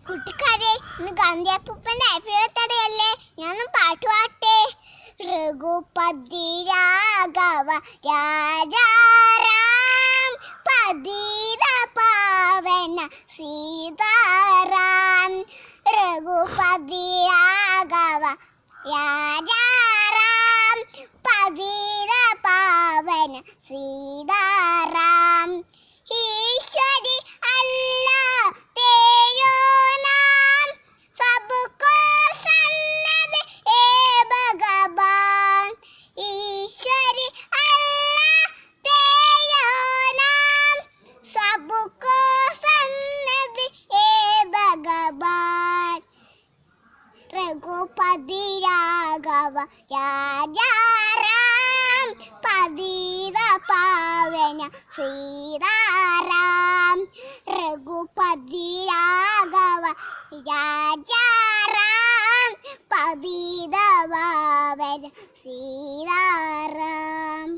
കൂട്ടുകാരെ, ഇന്ന് ഗാന്ധിയപ്പൂപ്പന്റെ അഭിവത്തടയല്ലേ? ഞാനും പാട്ട് പാട്ടെ. രഘുപതി രാഘവ രാജാറാം പതിത പാവന സീതാറാം. രഘുപതി രാഘവ രാജാറാം പതിത പാവന സീതാറാം. ईश्वरी अल्लाह तेरो नाम सबको सन्नत ए भगवान. ईश्वरी अल्लाह तेरो नाम सबको सन्नत ए भगवान. रघुपति राघव राजाराम पतित पावन सीताराम. रघुपति राघव राजाराम पतित पावन सीताराम.